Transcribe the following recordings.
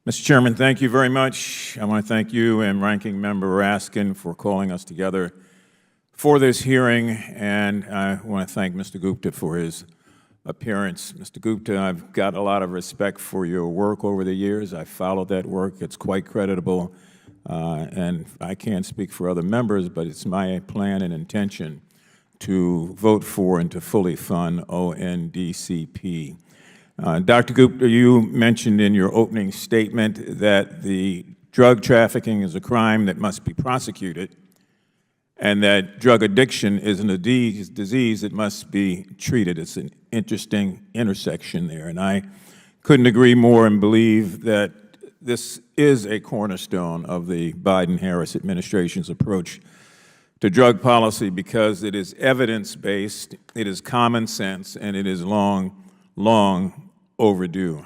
Mr. Chairman, thank you very much. I want to thank you and Ranking Member Raskin for calling us together for this hearing, and I want to thank Mr. Gupta for his appearance. Mr. Gupta, I've got a lot of respect for your work over the years. I've followed that work. It's quite creditable, and I can't speak for other members, but it's my plan and intention to vote for and to fully fund ONDCP. Dr. Gupta, you mentioned in your opening statement that the drug trafficking is a crime that must be prosecuted and that drug addiction is a disease that must be treated. It's an interesting intersection there, and I couldn't agree more and believe that this is a cornerstone of the Biden-Harris administration's approach to drug policy because it is evidence-based, it is common sense, and it is long overdue.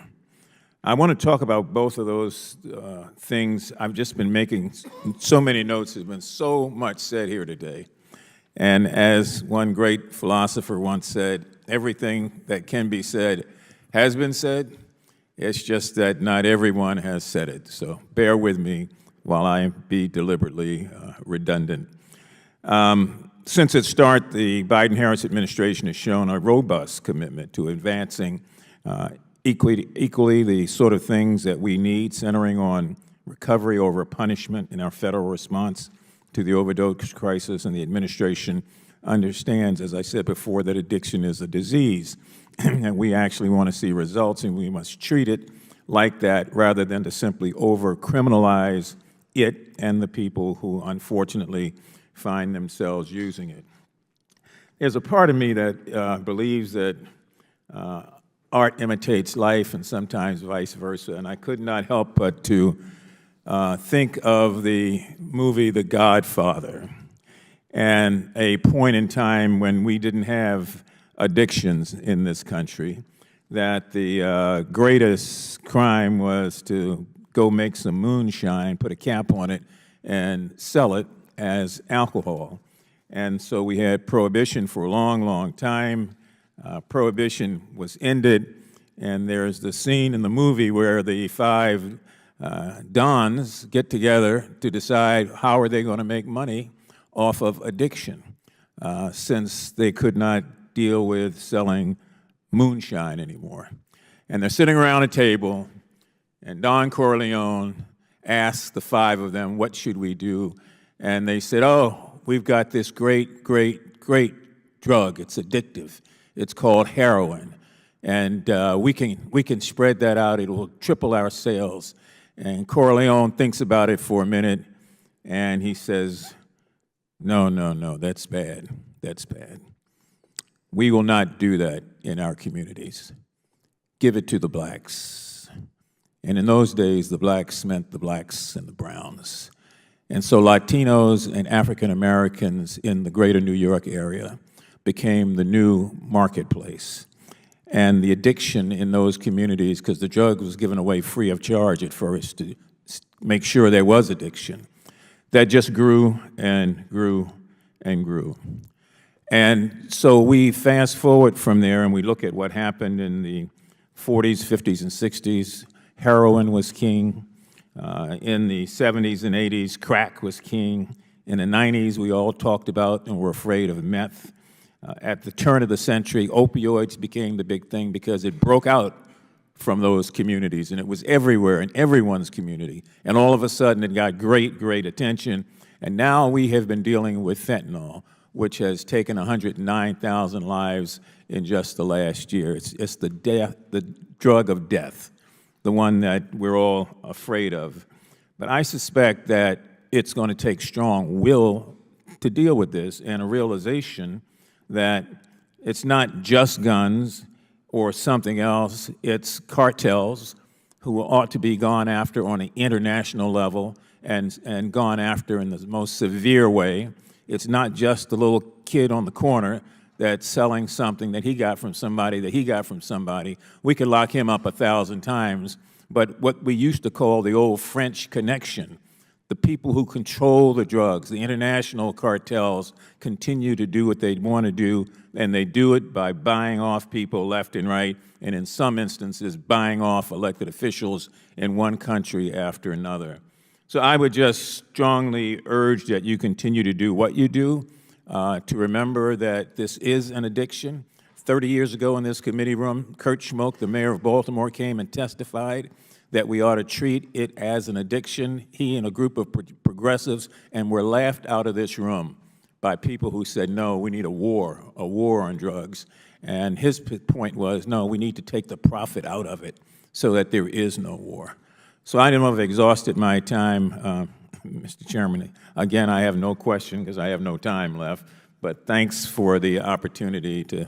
I want to talk about both of those things. I've just been making so many notes. There's been so much said here today. And as one great philosopher once said, everything that can be said has been said. It's just that not everyone has said it. So bear with me while I be deliberately redundant. Since its start, the Biden-Harris administration has shown a robust commitment to advancing equally the sort of things that we need, centering on recovery over punishment in our federal response to the overdose crisis. And the administration understands, as I said before, that addiction is a disease, and we actually want to see results, and we must treat it like that rather than to simply over-criminalize it and the people who unfortunately find themselves using it. There's a part of me that believes that art imitates life and sometimes vice versa, and I could not help but to think of the movie The Godfather and a point in time when we didn't have addictions in this country, that the greatest crime was to go make some moonshine, put a cap on it, and sell it as alcohol. And so we had prohibition for a long time. Prohibition was ended, and there's the scene in the movie where the five dons get together to decide how are they going to make money off of addiction, since they could not deal with selling moonshine anymore. And they're sitting around a table, and Don Corleone asks the five of them, what should we do? And they said, oh, we've got this great drug. It's addictive. It's called heroin. And we can spread that out. It will triple our sales. And Corleone thinks about it for a minute, and he says, no, that's bad. That's bad. We will not do that in our communities. Give it to the blacks. And in those days, the blacks meant the blacks and the browns. And so Latinos and African Americans in the greater New York area became the new marketplace. And the addiction in those communities, because the drug was given away free of charge at first to make sure there was addiction, that just grew and grew and grew. And so we fast forward from there and we look at what happened in the 40s, 50s, and 60s. Heroin was king. In the 70s and 80s, crack was king. In the 90s, we all talked about and were afraid of meth. At the turn of the century, opioids became the big thing because it broke out from those communities, and it was everywhere in everyone's community. And all of a sudden, it got great attention. And now we have been dealing with fentanyl, which has taken 109,000 lives in just the last year. It's the drug of death, the one that we're all afraid of. But I suspect that it's going to take strong will to deal with this and a realization that it's not just guns or something else, it's cartels who ought to be gone after on an international level and gone after in the most severe way. It's not just the little kid on the corner that's selling something that he got from somebody that he got from somebody. We could lock him up 1,000 times, but what we used to call the old French connection, The people who control the drugs, the international cartels, continue to do what they want to do, and they do it by buying off people left and right, and in some instances, buying off elected officials in one country after another. So I would just strongly urge that you continue to do what you do, to remember that this is an addiction. 30 years ago in this committee room, Kurt Schmoke, the mayor of Baltimore, came and testified that we ought to treat it as an addiction, he and a group of progressives, and were laughed out of this room by people who said, no, we need a war on drugs. And his point was, no, we need to take the profit out of it so that there is no war. So I don't know if I've exhausted my time, Mr. Chairman. Again, I have no question because I have no time left, but thanks for the opportunity to